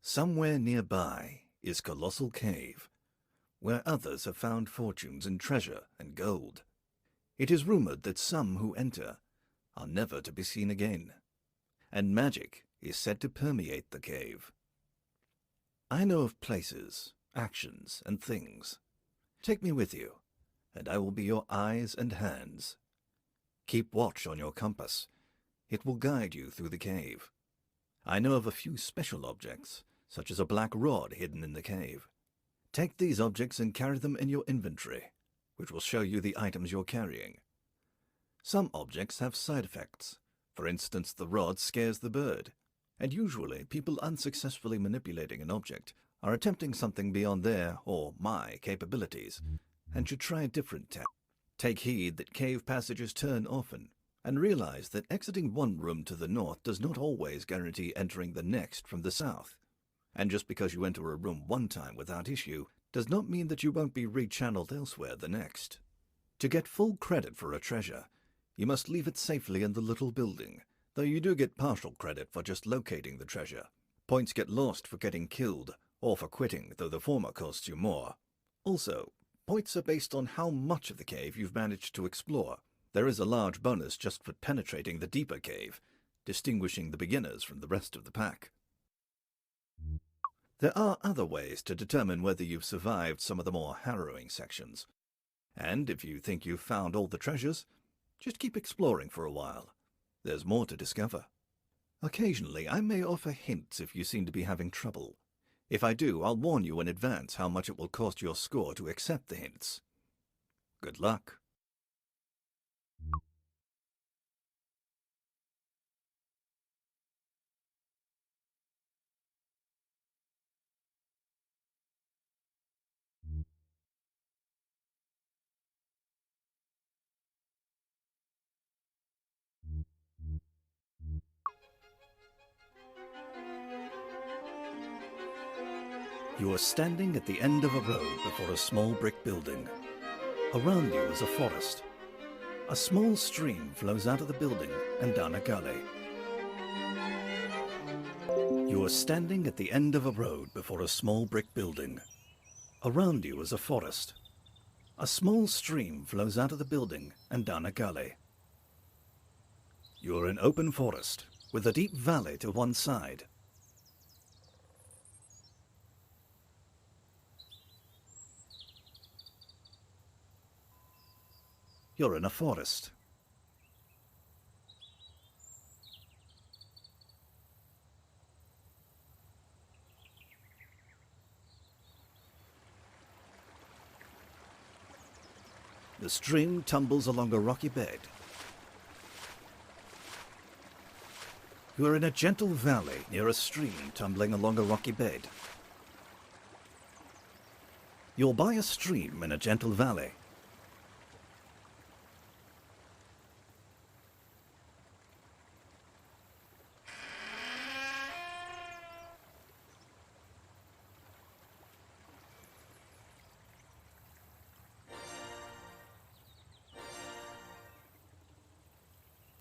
Somewhere nearby is Colossal Cave, where others have found fortunes in treasure and gold. It is rumored that some who enter are never to be seen again, and magic is said to permeate the cave. I know of places, actions, and things. Take me with you, and I will be your eyes and hands. Keep watch on your compass. It will guide you through the cave. I know of a few special objects, such as a black rod hidden in the cave. Take these objects and carry them in your inventory, which will show you the items you're carrying. Some objects have side effects. For instance, the rod scares the bird, and usually people unsuccessfully manipulating an object are attempting something beyond their or my capabilities, and should try a different tack. Take heed that cave passages turn often, and realize that exiting one room to the north does not always guarantee entering the next from the south. And just because you enter a room one time without issue does not mean that you won't be rechanneled elsewhere the next. To get full credit for a treasure, you must leave it safely in the little building, though you do get partial credit for just locating the treasure. Points get lost for getting killed, or for quitting, though the former costs you more. Also, points are based on how much of the cave you've managed to explore. There is a large bonus just for penetrating the deeper cave, distinguishing the beginners from the rest of the pack. There are other ways to determine whether you've survived some of the more harrowing sections. And if you think you've found all the treasures, just keep exploring for a while. There's more to discover. Occasionally, I may offer hints if you seem to be having trouble. If I do, I'll warn you in advance how much it will cost your score to accept the hints. Good luck. You are standing at the end of a road before a small brick building. Around you is a forest. A small stream flows out of the building and down a gully. You are standing at the end of a road before a small brick building. Around you is a forest. A small stream flows out of the building and down a gully. You are in open forest with a deep valley to one side. You're in a forest. The stream tumbles along a rocky bed. You are in a gentle valley near a stream tumbling along a rocky bed. You're by a stream in a gentle valley.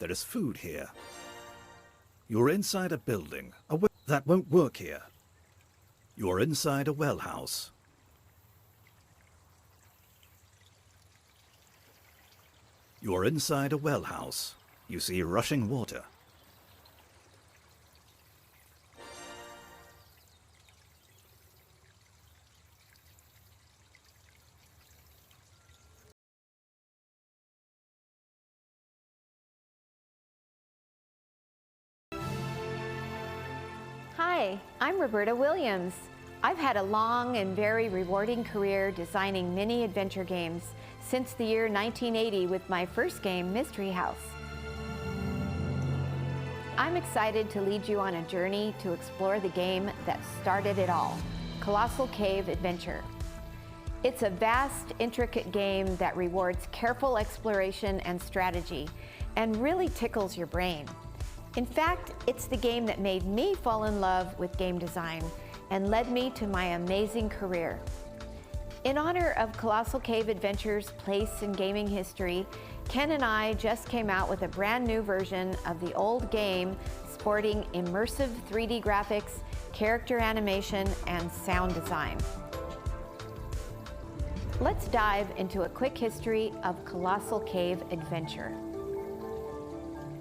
There is food here. You're inside a building. That won't work here. You're inside a well house. You're inside a well house. You see rushing water. Hi, I'm Roberta Williams. I've had a long and very rewarding career designing mini adventure games since the year 1980 with my first game, Mystery House. I'm excited to lead you on a journey to explore the game that started it all, Colossal Cave Adventure. It's a vast, intricate game that rewards careful exploration and strategy and really tickles your brain. In fact, it's the game that made me fall in love with game design and led me to my amazing career. In honor of Colossal Cave Adventure's place in gaming history, Ken and I just came out with a brand new version of the old game sporting immersive 3D graphics character animation, and sound design. Let's dive into a quick history of Colossal Cave Adventure.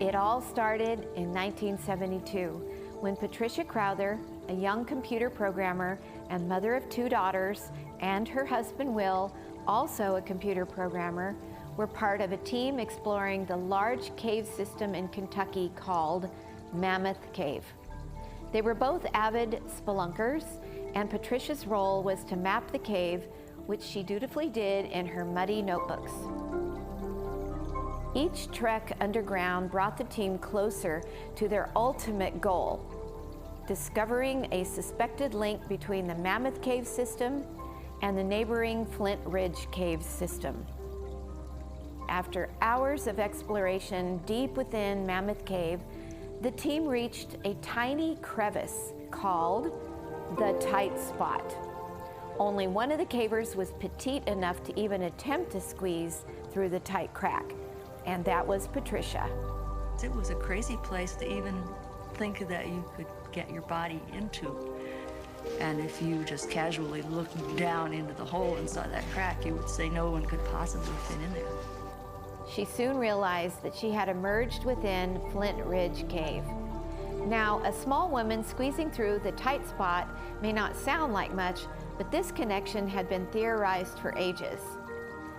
It all started in 1972 when Patricia Crowther, a young computer programmer and mother of 2 daughters, and her husband Will, also a computer programmer, were part of a team exploring the large cave system in Kentucky called Mammoth Cave. They were both avid spelunkers, and Patricia's role was to map the cave, which she dutifully did in her muddy notebooks. Each trek underground brought the team closer to their ultimate goal, discovering a suspected link between the Mammoth Cave system and the neighboring Flint Ridge Cave system. After hours of exploration deep within Mammoth Cave, the team reached a tiny crevice called the Tight Spot. Only one of the cavers was petite enough to even attempt to squeeze through the tight crack, and that was Patricia. It was a crazy place to even think that you could get your body into. And if you just casually looked down into the hole and saw that crack, you would say no one could possibly fit in there. She soon realized that she had emerged within Flint Ridge Cave. Now, a small woman squeezing through the tight spot may not sound like much, but this connection had been theorized for ages.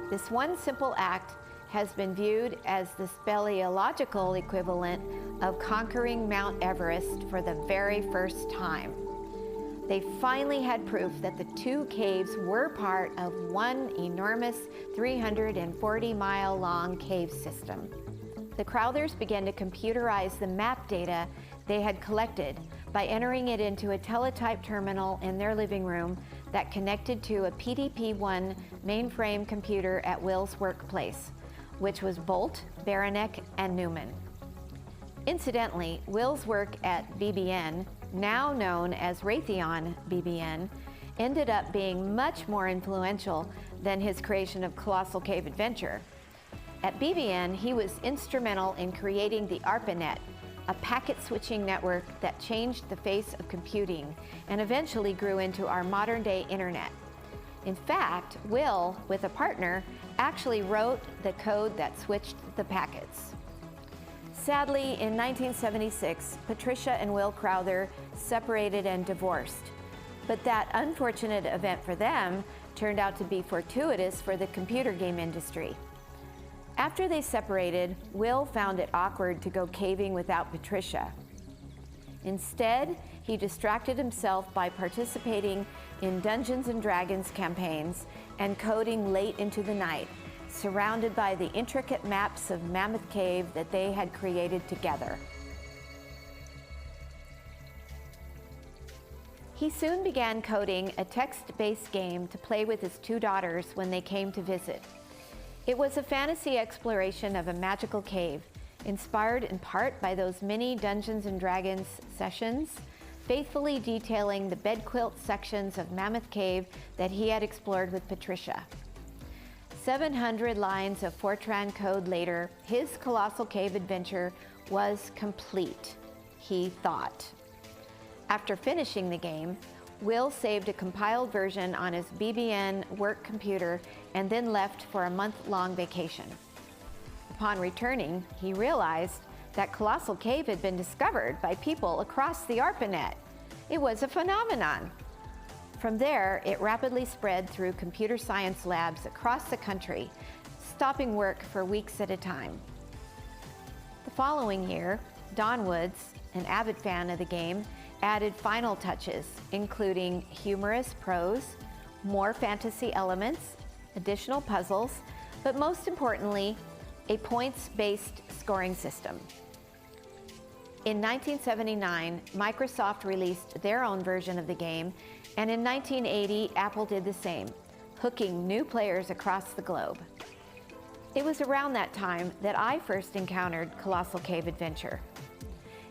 This one simple act has been viewed as the speleological equivalent of conquering Mount Everest for the very first time. They finally had proof that the 2 caves were part of one enormous 340-mile-long cave system. The Crowthers began to computerize the map data they had collected by entering it into a teletype terminal in their living room that connected to a PDP-1 mainframe computer at Will's workplace, which was Bolt, Baranek, and Newman. Incidentally, Will's work at BBN, now known as Raytheon BBN, ended up being much more influential than his creation of Colossal Cave Adventure. At BBN, he was instrumental in creating the ARPANET, a packet switching network that changed the face of computing and eventually grew into our modern-day internet. In fact, Will, with a partner, actually wrote the code that switched the packets. Sadly, in 1976, Patricia and Will Crowther separated and divorced. But that unfortunate event for them turned out to be fortuitous for the computer game industry. After they separated, Will found it awkward to go caving without Patricia. Instead, he distracted himself by participating in Dungeons & Dragons campaigns and coding late into the night, surrounded by the intricate maps of Mammoth Cave that they had created together. He soon began coding a text-based game to play with his 2 daughters when they came to visit. It was a fantasy exploration of a magical cave, inspired in part by those mini Dungeons & Dragons sessions, faithfully detailing the bed quilt sections of Mammoth Cave that he had explored with Patricia. 700 lines of Fortran code later, his Colossal Cave Adventure was complete, he thought. After finishing the game, Will saved a compiled version on his BBN work computer and then left for a month-long vacation. Upon returning, he realized that Colossal Cave had been discovered by people across the ARPANET. It was a phenomenon. From there, it rapidly spread through computer science labs across the country, stopping work for weeks at a time. The following year, Don Woods, an avid fan of the game, added final touches, including humorous prose, more fantasy elements, additional puzzles, but most importantly, a points-based scoring system. In 1979, Microsoft released their own version of the game, and in 1980, Apple did the same, hooking new players across the globe. It was around that time that I first encountered Colossal Cave Adventure.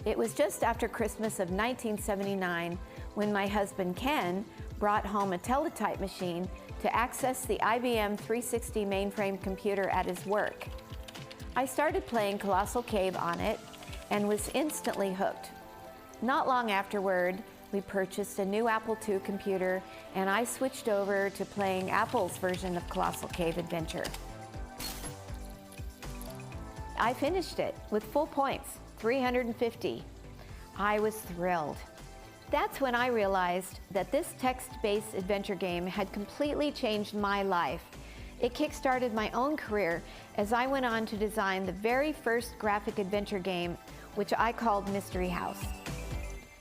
It was just after Christmas of 1979 when my husband Ken brought home a teletype machine to access the IBM 360 mainframe computer at his work. I started playing Colossal Cave on it and was instantly hooked. Not long afterward, we purchased a new Apple II computer, and I switched over to playing Apple's version of Colossal Cave Adventure. I finished it with full points, 350. I was thrilled. That's when I realized that this text-based adventure game had completely changed my life. It kick-started my own career as I went on to design the very first graphic adventure game, which I called Mystery House.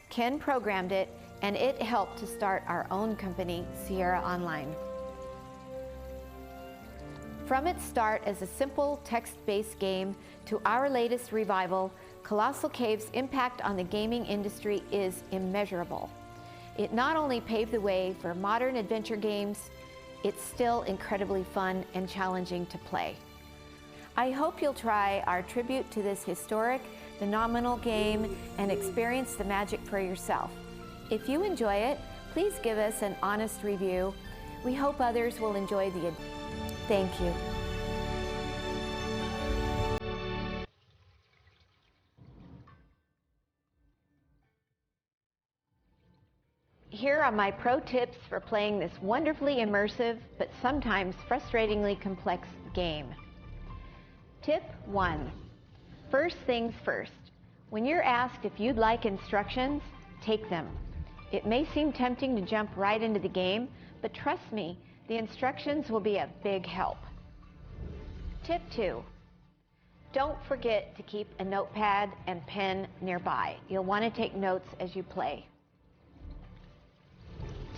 Ken programmed it, and it helped to start our own company, Sierra Online. From its start as a simple text-based game to our latest revival, Colossal Cave's impact on the gaming industry is immeasurable. It not only paved the way for modern adventure games, it's still incredibly fun and challenging to play. I hope you'll try our tribute to this historic, phenomenal game and experience the magic for yourself. If you enjoy it, please give us an honest review. We hope others will enjoy the adventure. Thank you. Here are my pro tips for playing this wonderfully immersive but sometimes frustratingly complex game. Tip 1. First things first. When you're asked if you'd like instructions, take them. It may seem tempting to jump right into the game, but trust me, the instructions will be a big help. Tip 2. Don't forget to keep a notepad and pen nearby. You'll want to take notes as you play.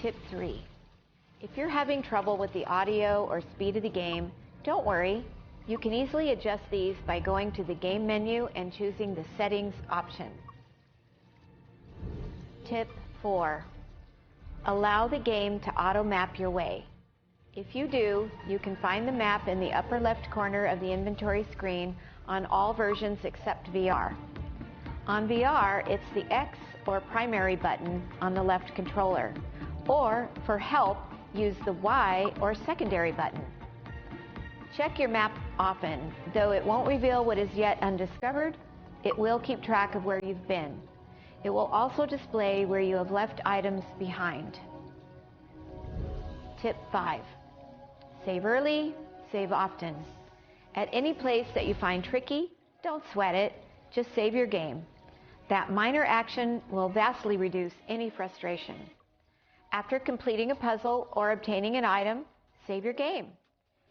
Tip 3. If you're having trouble with the audio or speed of the game, don't worry. You can easily adjust these by going to the game menu and choosing the settings option. Tip 4. Allow the game to auto-map your way. If you do, you can find the map in the upper left corner of the inventory screen on all versions except VR. On VR, it's the X or primary button on the left controller. Or, for help, use the Y or secondary button. Check your map often. Though it won't reveal what is yet undiscovered, it will keep track of where you've been. It will also display where you have left items behind. Tip 5. Save early, save often. At any place that you find tricky, don't sweat it, just save your game. That minor action will vastly reduce any frustration. After completing a puzzle or obtaining an item, save your game.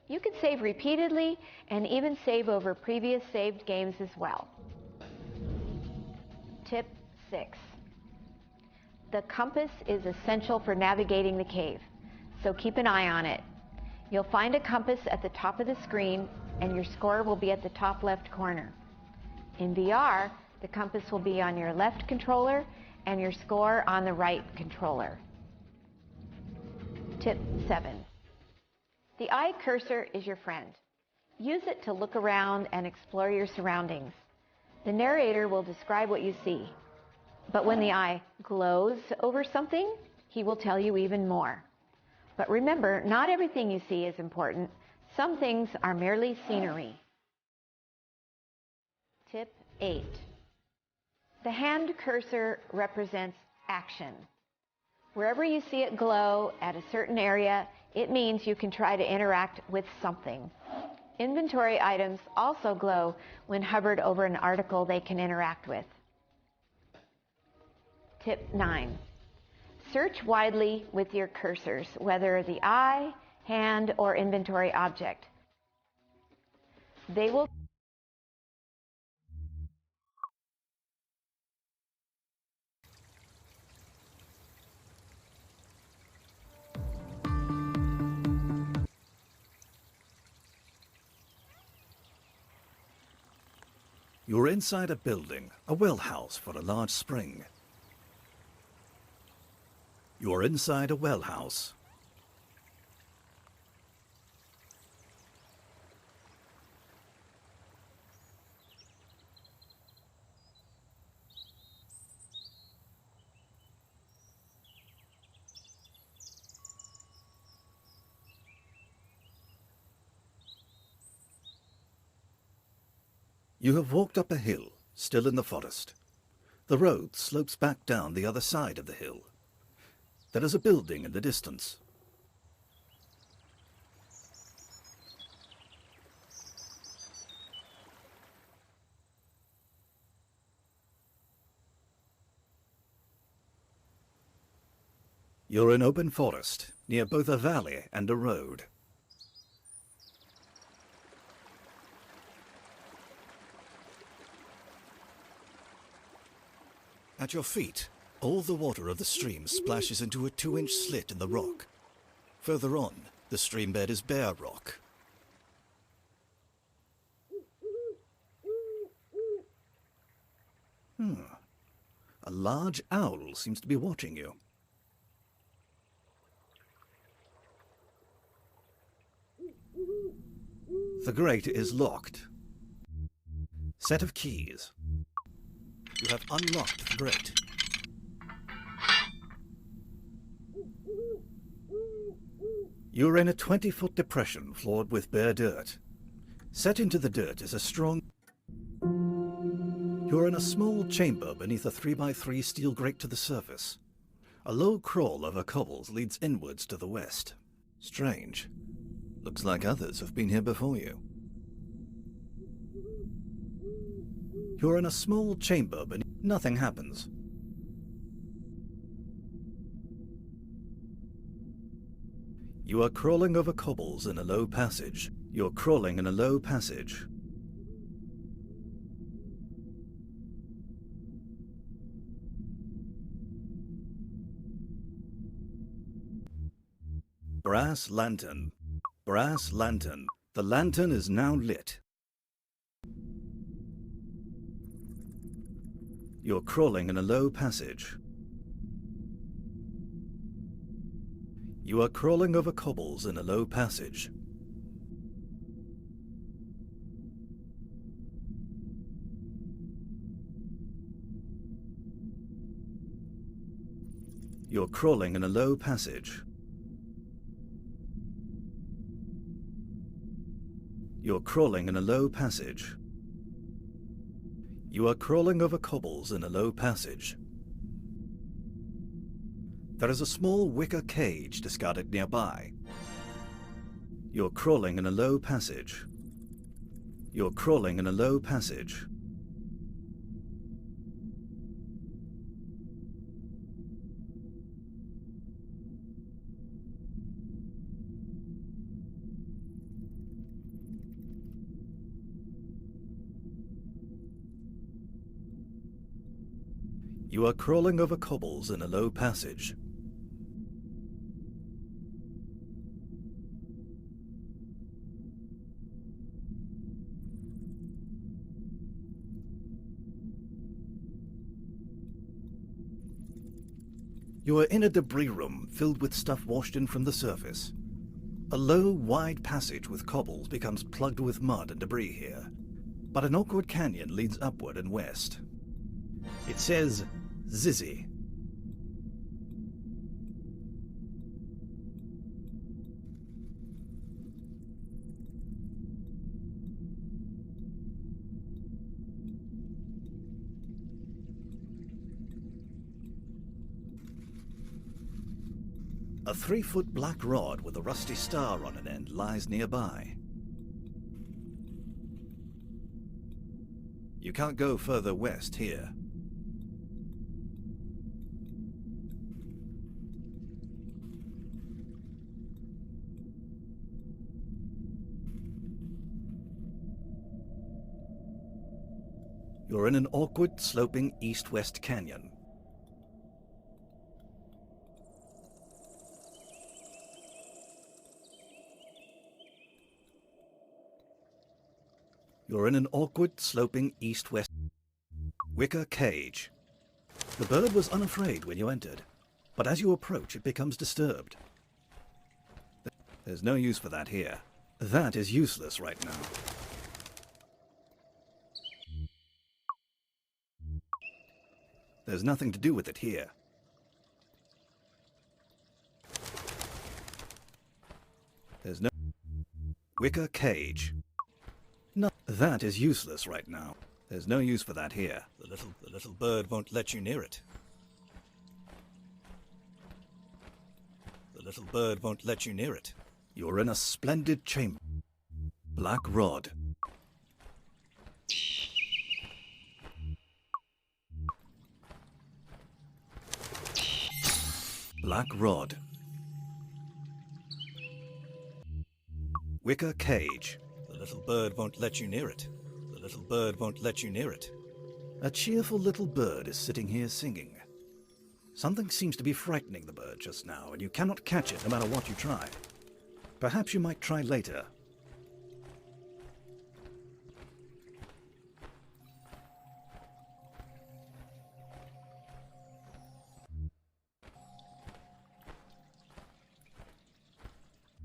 You can save repeatedly and even save over previous saved games as well. Tip 6. The compass is essential for navigating the cave, so keep an eye on it. You'll find a compass at the top of the screen, and your score will be at the top left corner. In VR, the compass will be on your left controller and your score on the right controller. Tip 7. The eye cursor is your friend. Use it to look around and explore your surroundings. The narrator will describe what you see, but when the eye glows over something, he will tell you even more. But remember, not everything you see is important. Some things are merely scenery. Tip 8. The hand cursor represents action. Wherever you see it glow at a certain area, it means you can try to interact with something. Inventory items also glow when hovered over an article they can interact with. Tip 9. Search widely with your cursors, whether the eye, hand, or inventory object. They will You're inside a building, a well house for a large spring. You're inside a well house. You have walked up a hill, still in the forest. The road slopes back down the other side of the hill. There is a building in the distance. You're in open forest, near both a valley and a road. At your feet, all the water of the stream splashes into a 2-inch slit in the rock. Further on, the stream bed is bare rock. A large owl seems to be watching you. The grate is locked. Set of keys. You have unlocked the grate. You're in a 20-foot depression floored with bare dirt. Set into the dirt is a strong... You're in a small chamber beneath a 3x3 steel grate to the surface. A low crawl over cobbles leads inwards to the west. Strange. Looks like others have been here before you. You're in a small chamber beneath... Nothing happens. You are crawling over cobbles in a low passage. You're crawling in a low passage. Brass lantern. Brass lantern. The lantern is now lit. You're crawling in a low passage. You are crawling over cobbles in a low passage. You're crawling in a low passage. You're crawling in a low passage. You are crawling over cobbles in a low passage. There is a small wicker cage discarded nearby. You're crawling in a low passage. You're crawling in a low passage. You are crawling over cobbles in a low passage. You are in a debris room filled with stuff washed in from the surface. A low, wide passage with cobbles becomes plugged with mud and debris here, but an awkward canyon leads upward and west. It says Zizzy. A 3-foot black rod with a rusty star on an end lies nearby. You can't go further west here. You're in an awkward, sloping east-west canyon. You're in an awkward, sloping east-west wicker cage. The bird was unafraid when you entered, but as you approach it becomes disturbed. There's no use for that here. That is useless right now. There's nothing to do with it here. There's no wicker cage. No, that is useless right now. There's no use for that here. The little bird won't let you near it. The little bird won't let you near it. You're in a splendid chamber. Black rod. Black rod. Wicker cage. The little bird won't let you near it. The little bird won't let you near it. A cheerful little bird is sitting here singing. Something seems to be frightening the bird just now, and you cannot catch it no matter what you try. Perhaps you might try later.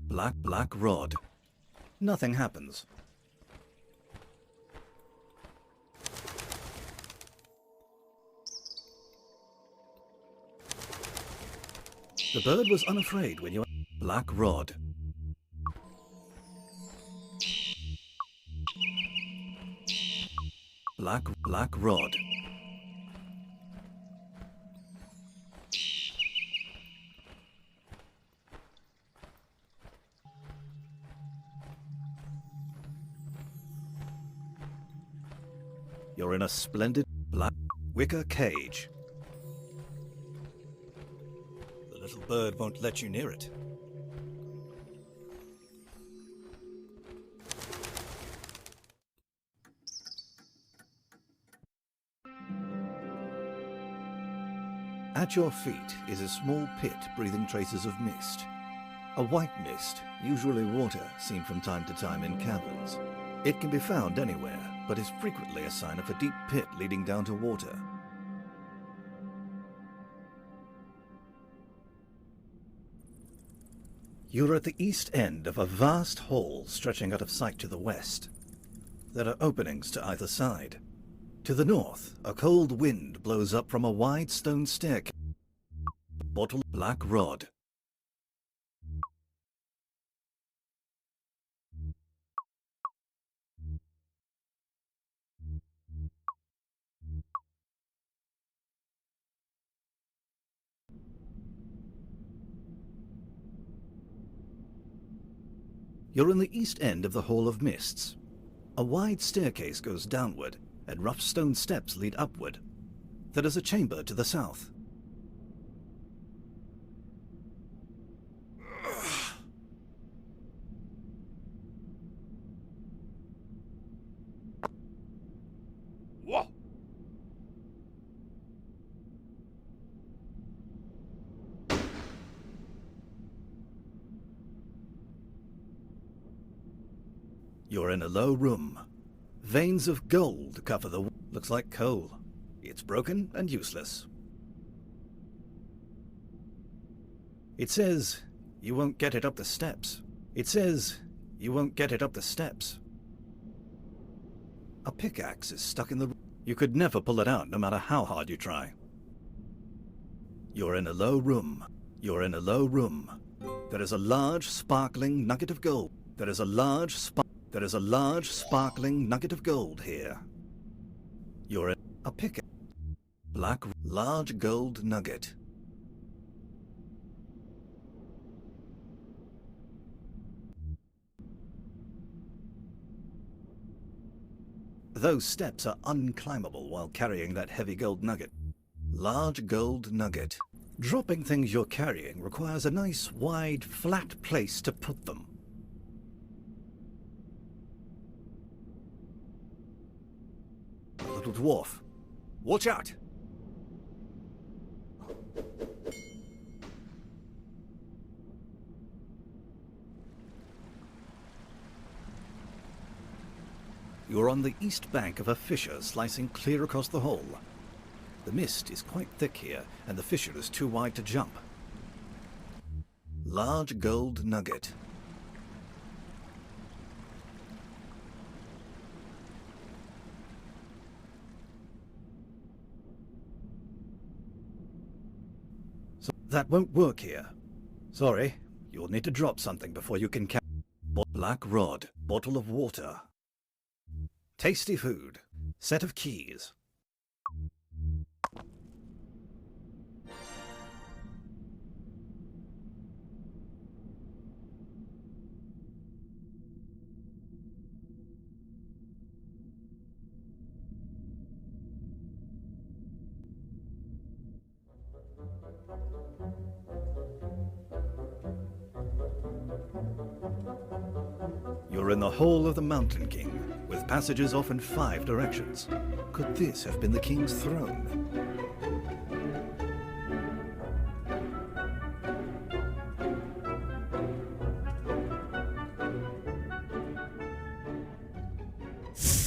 Black rod. Nothing happens. The bird was unafraid when you... Black rod. Black rod. You're in a splendid black wicker cage. The little bird won't let you near it. At your feet is a small pit breathing traces of mist. A white mist, usually water, seen from time to time in caverns. It can be found anywhere, but is frequently a sign of a deep pit leading down to water. You're at the east end of a vast hall stretching out of sight to the west. There are openings to either side. To the north, a cold wind blows up from a wide stone staircase. Bottle black rod. You're in the east end of the Hall of Mists. A wide staircase goes downward, and rough stone steps lead upward. There is a chamber to the south. Whoa! You're in a low room. Veins of gold cover the... Looks like coal. It's broken and useless. It says, you won't get it up the steps. It says, you won't get it up the steps. A pickaxe is stuck in the... You could never pull it out no matter how hard you try. You're in a low room. You're in a low room. There is a large sparkling nugget of gold. There is a large sparkling nugget of gold here. You're in a pickaxe. Large gold nugget. Those steps are unclimbable while carrying that heavy gold nugget. Large gold nugget. Dropping things you're carrying requires a nice, wide, flat place to put them. A little dwarf. Watch out! You're on the east bank of a fissure slicing clear across the hole. The mist is quite thick here, and the fissure is too wide to jump. Large gold nugget. So that won't work here. Sorry, you'll need to drop something before you can catch. Black rod, bottle of water. Tasty food, set of keys. You're in the Hall of the Mountain King, with passages off in 5 directions. Could this have been the king's throne?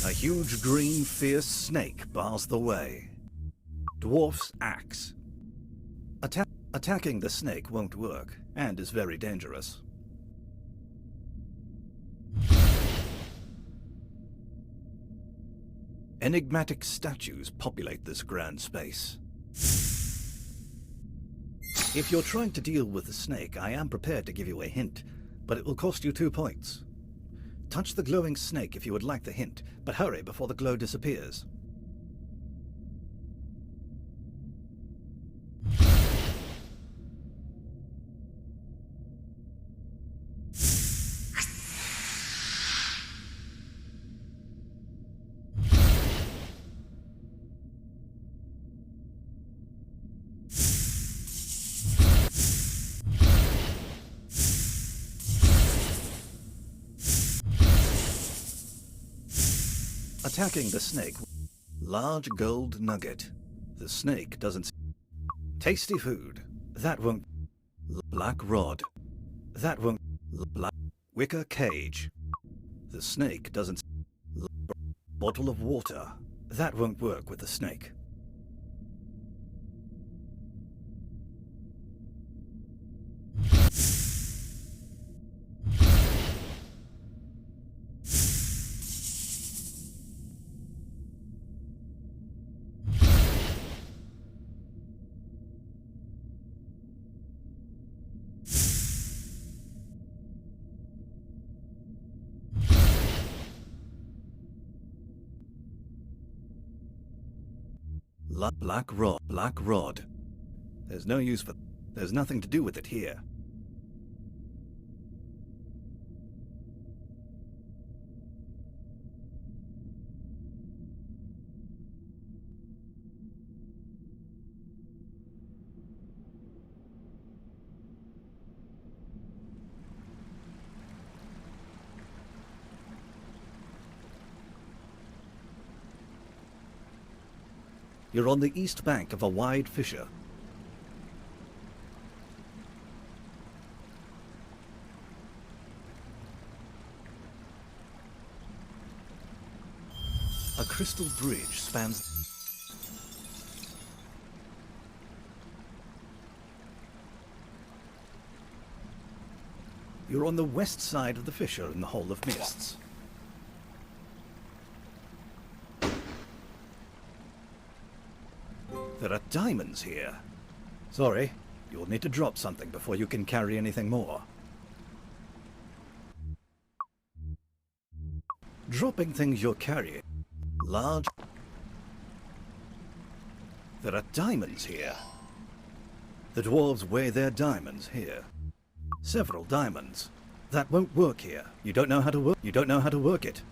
A huge green fierce snake bars the way. Dwarf's axe. Attacking the snake won't work, and is very dangerous. Enigmatic statues populate this grand space. If you're trying to deal with the snake, I am prepared to give you a hint, but it will cost you 2 points. Touch the glowing snake if you would like the hint, but hurry before the glow disappears. Attacking the snake. Large gold nugget. The snake doesn't... Tasty food. That won't... Black rod. That won't... Black... Wicker cage. The snake doesn't... Bottle of water. That won't work with the snake. Black rod. Black rod. There's no use for... There's nothing to do with it here. You're on the east bank of a wide fissure. A crystal bridge spans... You're on the west side of the fissure in the Hall of Mists. There are diamonds here. Sorry, you'll need to drop something before you can carry anything more. Dropping things you're carrying. Large... There are diamonds here. The dwarves weigh their diamonds here. Several diamonds. That won't work here. You don't know how to work. You don't know how to work it.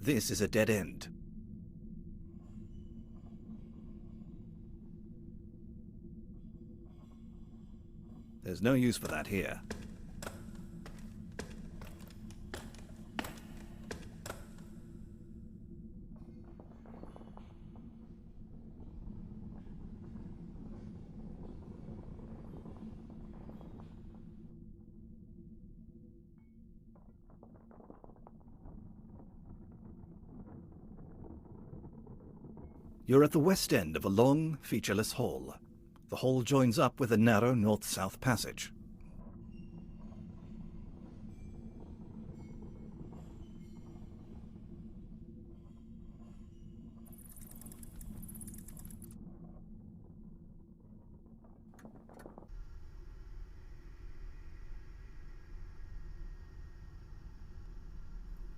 This is a dead end. There's no use for that here. You're at the west end of a long, featureless hall. The hall joins up with a narrow north-south passage.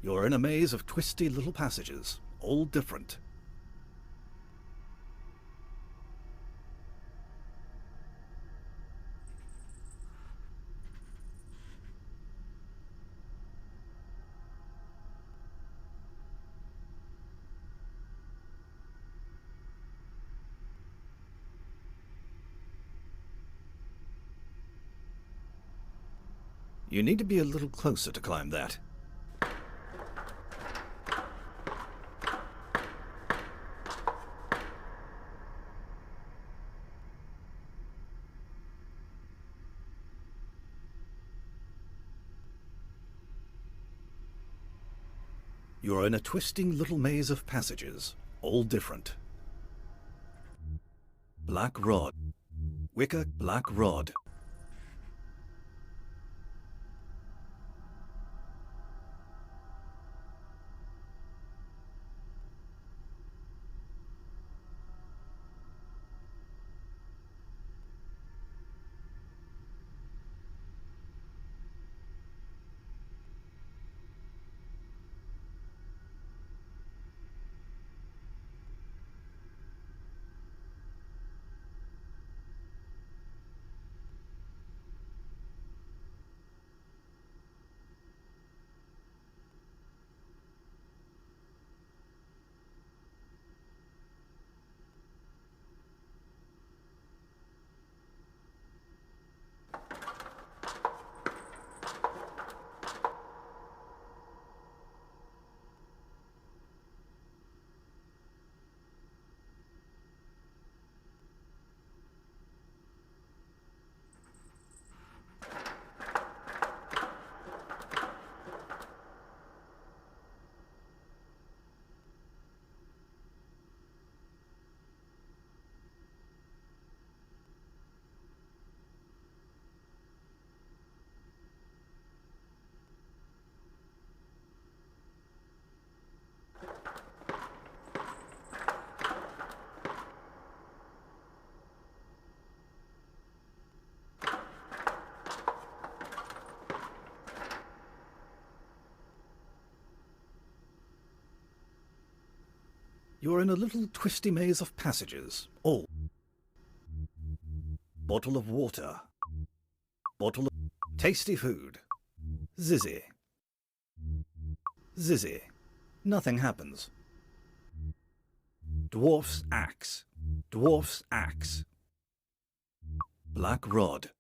You're in a maze of twisty little passages, all different. You need to be a little closer to climb that. You're in a twisting little maze of passages, all different. Black rod. Wicker black rod. You're in a little twisty maze of passages, all. Bottle of water. Bottle of tasty food. Zizzy. Zizzy. Nothing happens. Dwarf's axe. Dwarf's axe. Black rod.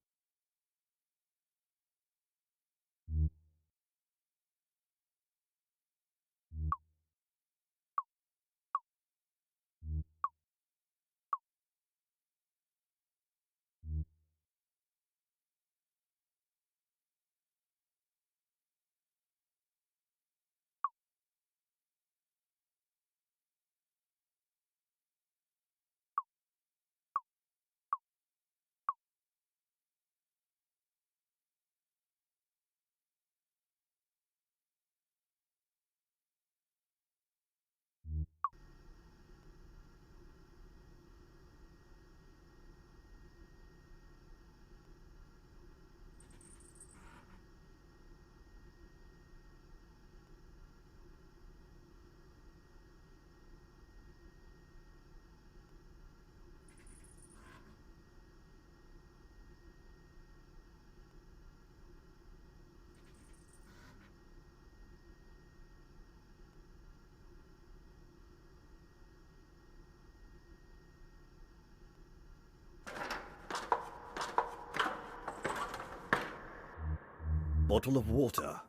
Bottle of water.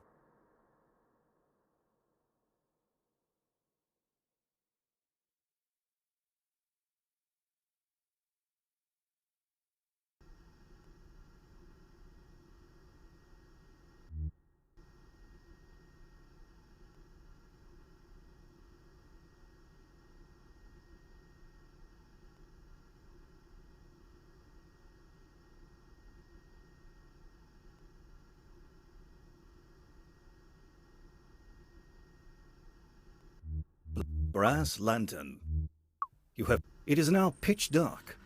Brass lantern. You have... It is now pitch dark.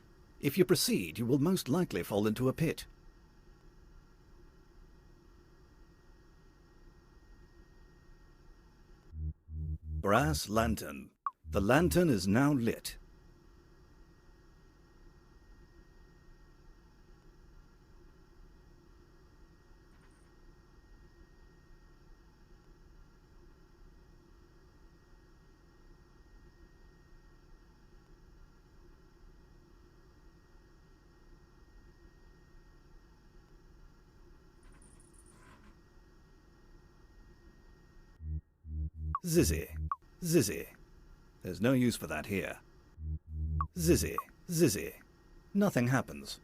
If you proceed, you will most likely fall into a pit. Brass lantern. The lantern is now lit. Zizzy. Zizzy. There's no use for that here. Zizzy. Zizzy. Nothing happens.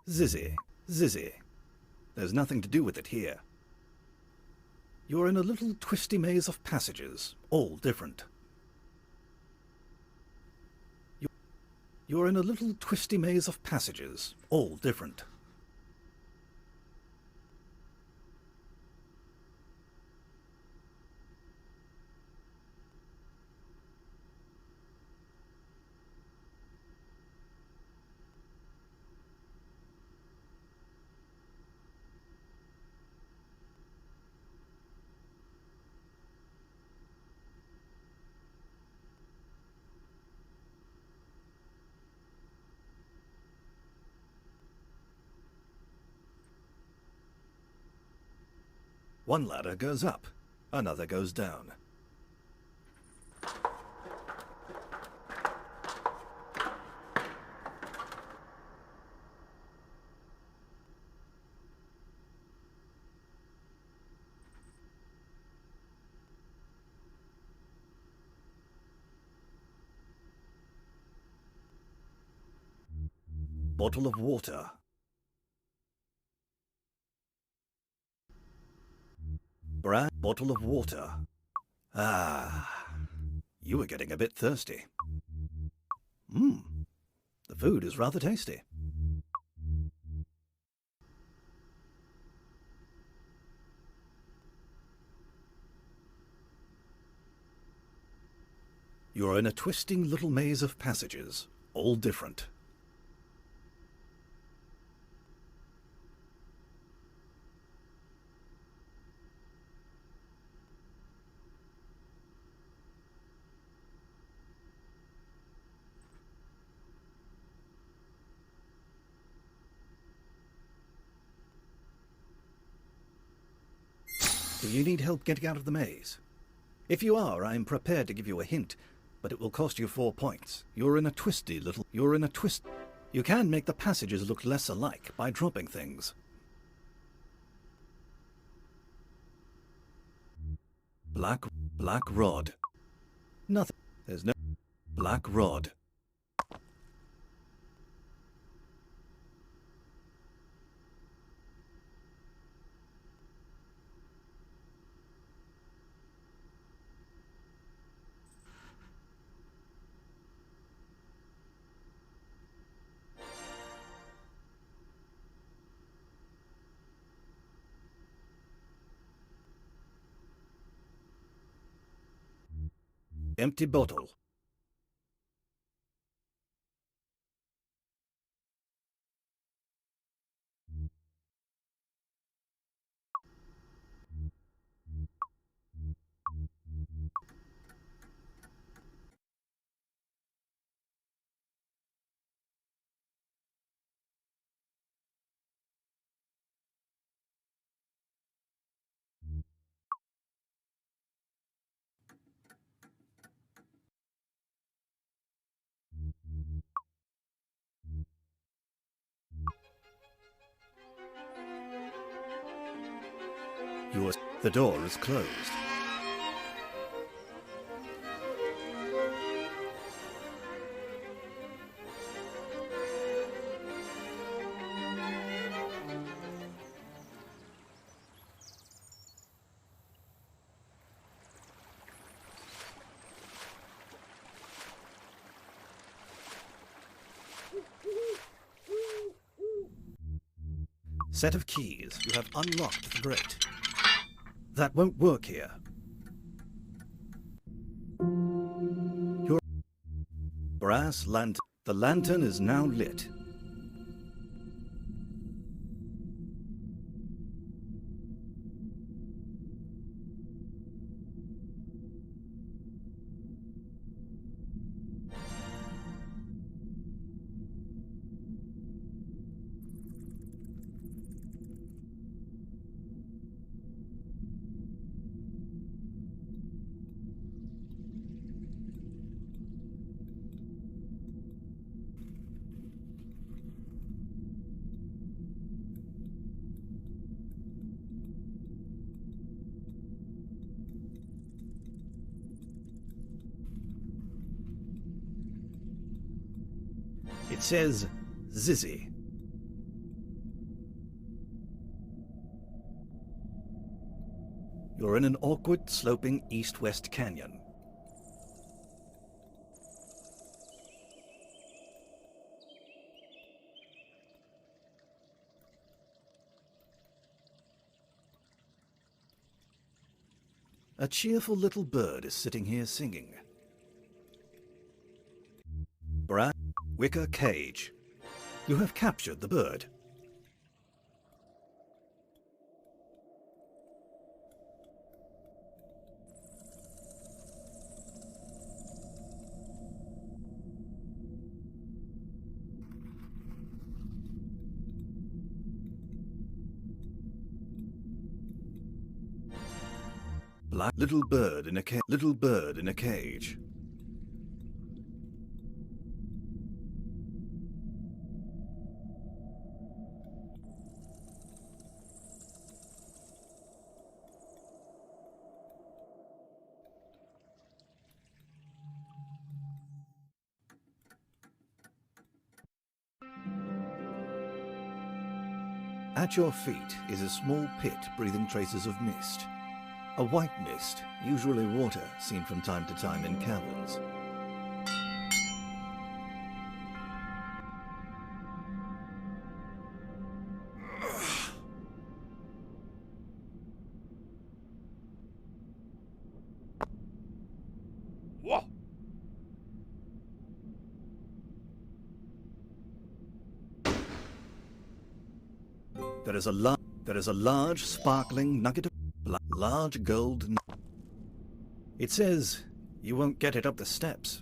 Zizzy. Zizzy. There's nothing to do with it here. You're in a little twisty maze of passages, all different. You're in a little twisty maze of passages, all different. One ladder goes up, another goes down. Bottle of water. Bottle of water. Ah, you were getting a bit thirsty. The food is rather tasty. You're in a twisting little maze of passages, all different. Do you need help getting out of the maze? If you are, I am prepared to give you a hint, but it will cost you 4 points. You're in a twisty little... You can make the passages look less alike by dropping things. Black rod. Nothing. There's no... Black rod. Empty bottle. The door is closed. Set of keys. You have unlocked the grate. That won't work here. Your brass lantern. The lantern is now lit. It says Zizzy. You're in an awkward, sloping east-west canyon. A cheerful little bird is sitting here singing. Brass wicker cage. You have captured the bird. Black little bird in a little bird in a cage. At your feet is a small pit breathing traces of mist. A white mist, usually water, seen from time to time in caverns. Whoa! There is a large, sparkling nugget of large gold. It says you won't get it up the steps.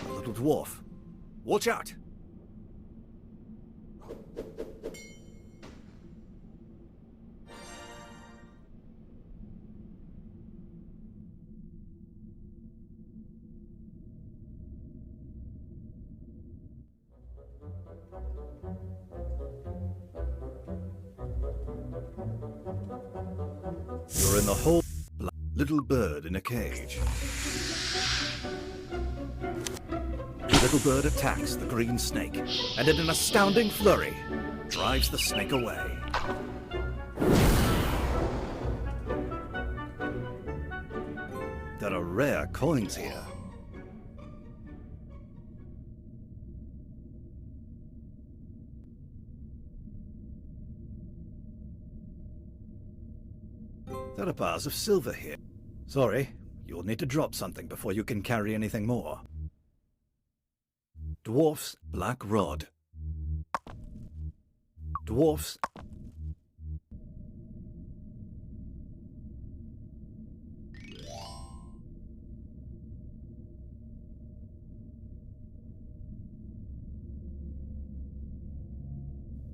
A little dwarf. Watch out! You're in the whole little bird in a cage. The little bird attacks the green snake, and in an astounding flurry, drives the snake away. There are rare coins here. There are bars of silver here. Sorry, you'll need to drop something before you can carry anything more. Dwarf's black rod. Dwarf's...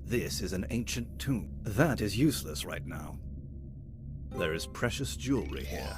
This is an ancient tomb. That is useless right now. There is precious jewelry here.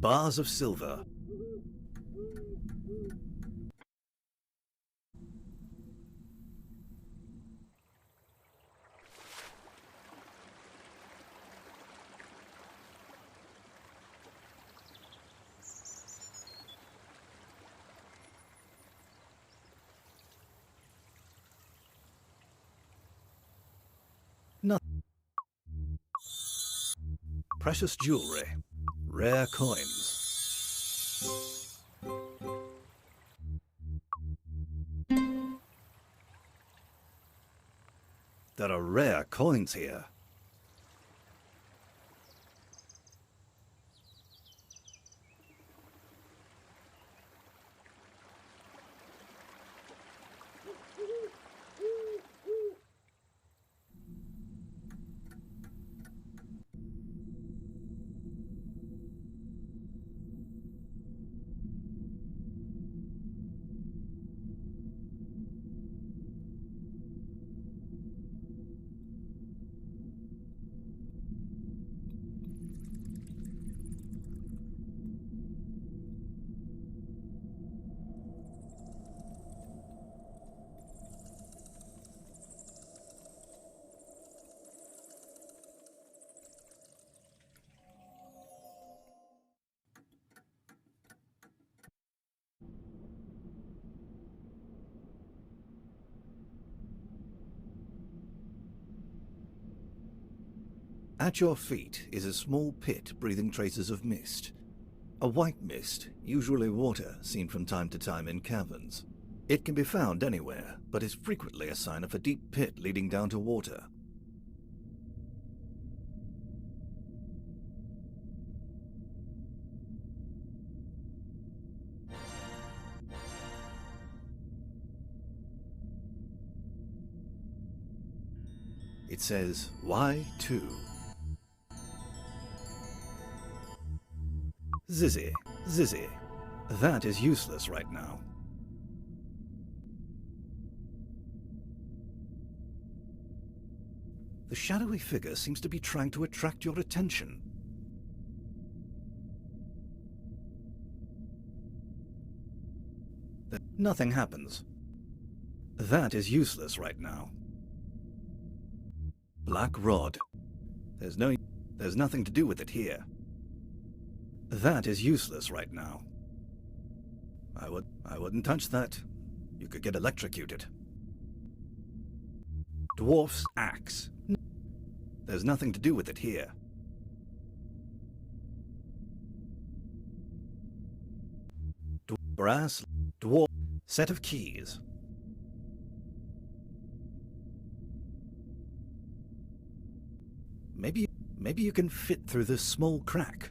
Bars of silver. Precious jewelry. Rare coins. There are rare coins here. At your feet is a small pit breathing traces of mist. A white mist, usually water, seen from time to time in caverns. It can be found anywhere, but is frequently a sign of a deep pit leading down to water. It says, Y2. Zizzy. That is useless right now. The shadowy figure seems to be trying to attract your attention. Nothing happens. That is useless right now. Black rod. There's nothing to do with it here. That is useless right now. I wouldn't touch that. You could get electrocuted. Dwarf's axe. There's nothing to do with it here. Brass dwarf set of keys. Maybe you can fit through this small crack.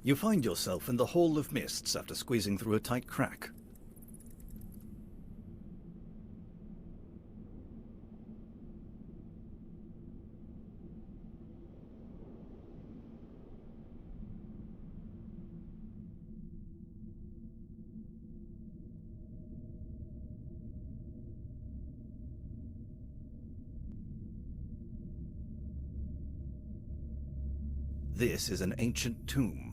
You find yourself in the Hall of Mists after squeezing through a tight crack. This is an ancient tomb.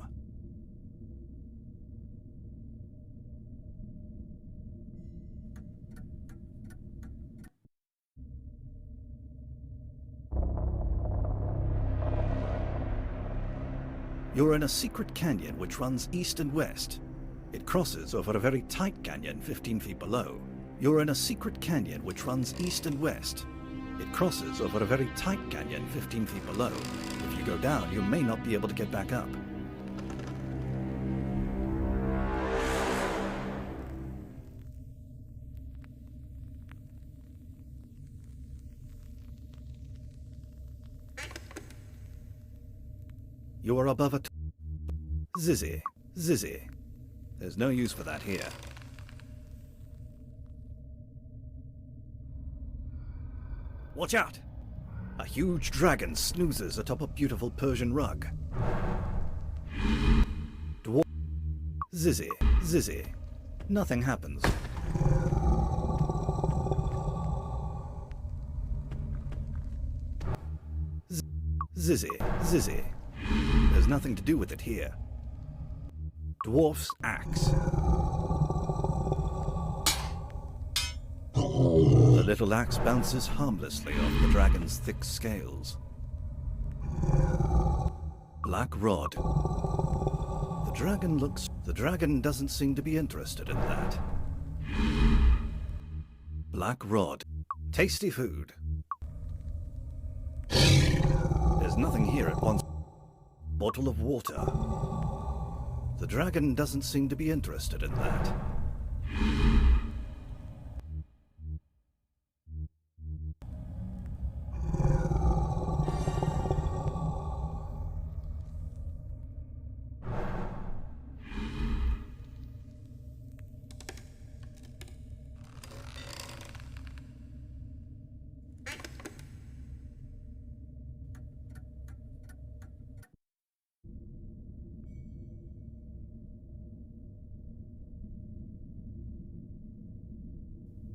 You're in a secret canyon which runs east and west. It crosses over a very tight canyon 15 feet below. You're in a secret canyon which runs east and west. It crosses over a very tight canyon 15 feet below. If you go down, you may not be able to get back up. You are above a Zizzy. There's no use for that here. Watch out! A huge dragon snoozes atop a beautiful Persian rug. Dwarf. Zizzy. Nothing happens. Zizzy. nothing to do with it here. Dwarf's axe. The little axe bounces harmlessly off the dragon's thick scales. Black rod. The dragon doesn't seem to be interested in that. Black rod. Tasty food. There's nothing here at once. Bottle of water. The dragon doesn't seem to be interested in that.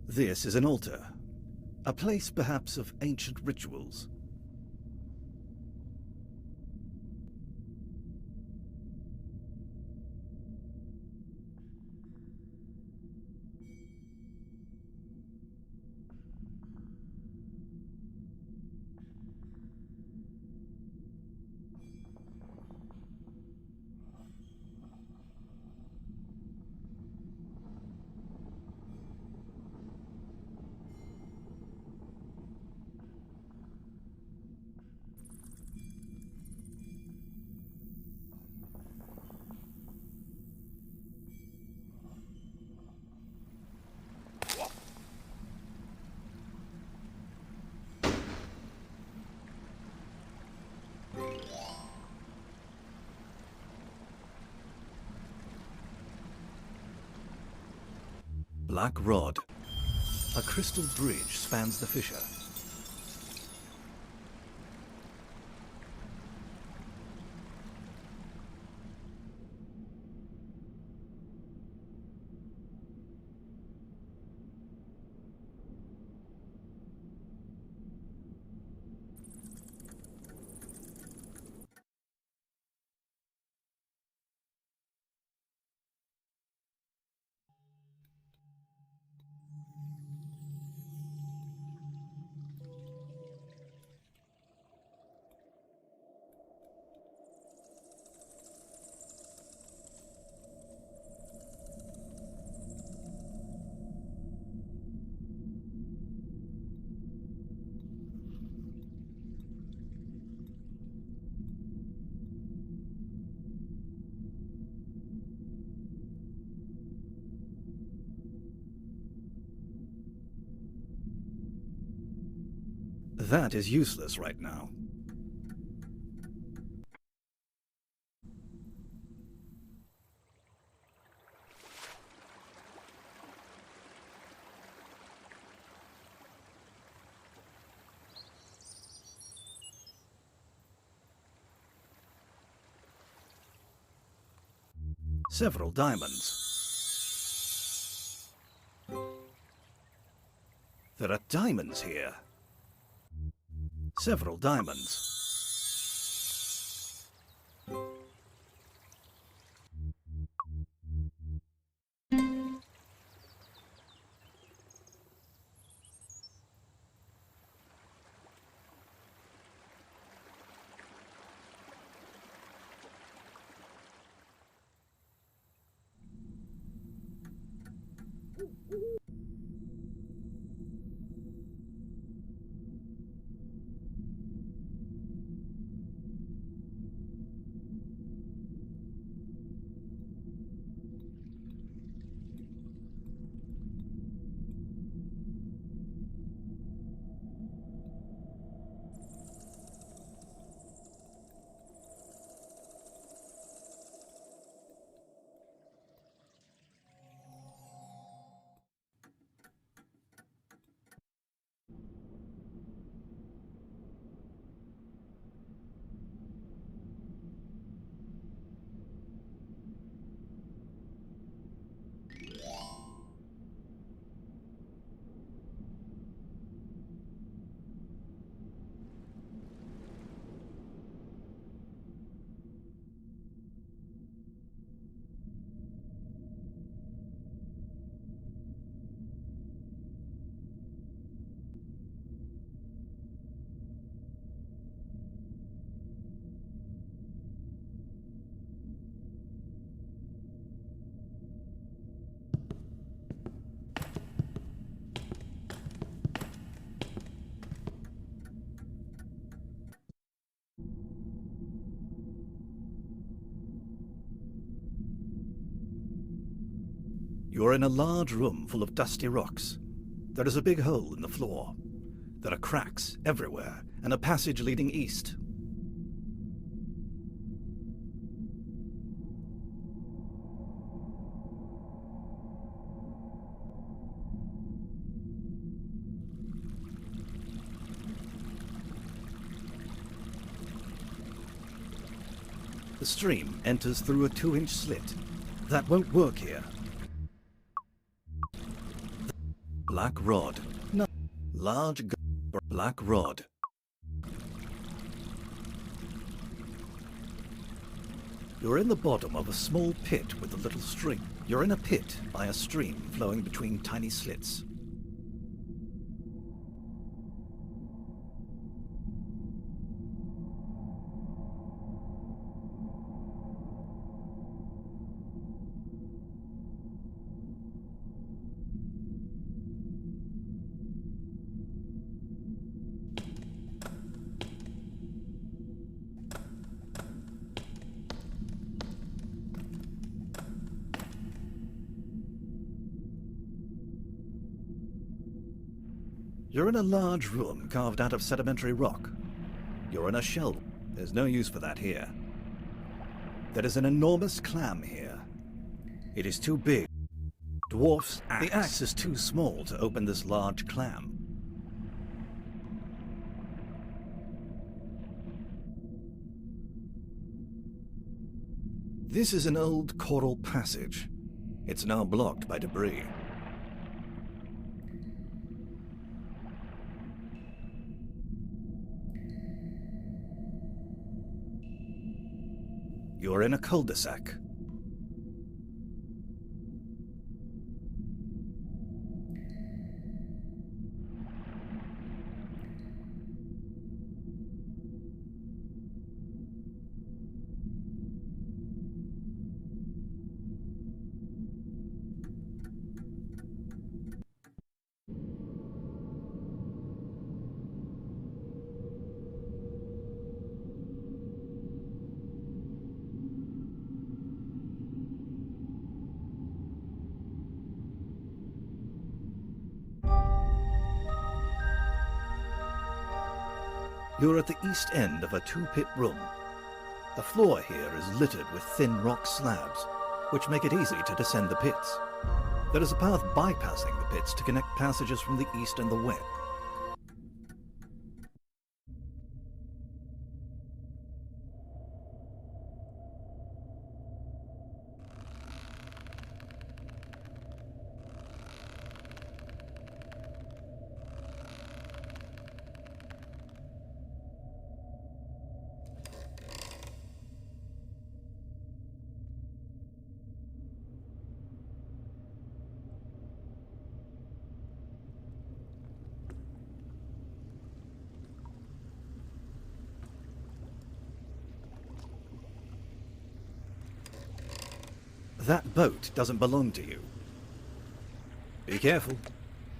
This is an altar, a place perhaps of ancient rituals. Black rod. A crystal bridge spans the fissure. That is useless right now. Several diamonds. There are diamonds here. Several diamonds. You are in a large room full of dusty rocks. There is a big hole in the floor. There are cracks everywhere, and a passage leading east. The stream enters through a 2-inch slit. That won't work here. Black rod. No. Large black rod. You're in the bottom of a small pit with a little stream. You're in a pit by a stream flowing between tiny slits. You're in a large room carved out of sedimentary rock. You're in a shell. There's no use for that here. There is an enormous clam here. It is too big. Dwarf's axe. The axe is too small to open this large clam. This is an old coral passage. It's now blocked by debris. You're in a cul-de-sac. You're at the east end of a 2-pit room. The floor here is littered with thin rock slabs, which make it easy to descend the pits. There is a path bypassing the pits to connect passages from the east and the west. That boat doesn't belong to you. Be careful.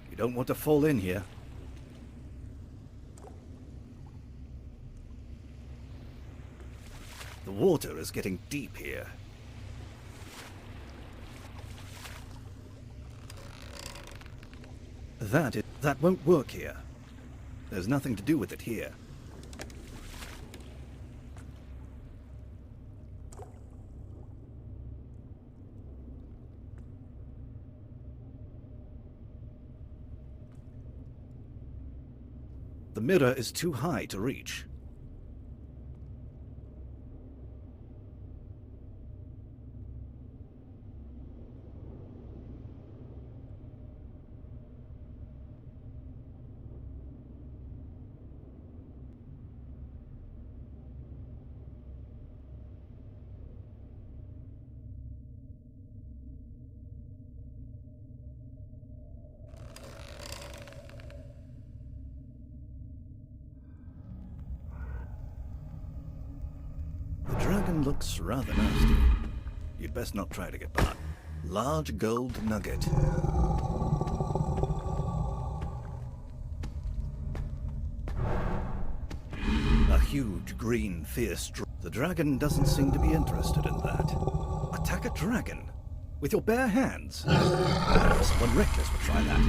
You don't want to fall in here. The water is getting deep here. That won't work here. There's nothing to do with it here. The mirror is too high to reach. Looks rather nasty. You'd best not try to get by. Large gold nugget. A huge green fierce. The dragon doesn't seem to be interested in that. Attack a dragon? With your bare hands? Someone reckless would try that.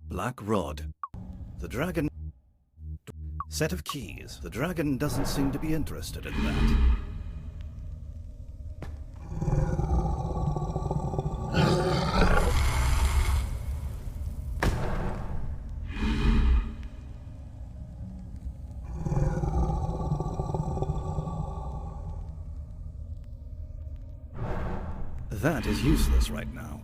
Black rod. The dragon... Set of keys. The dragon doesn't seem to be interested in that. That is useless right now.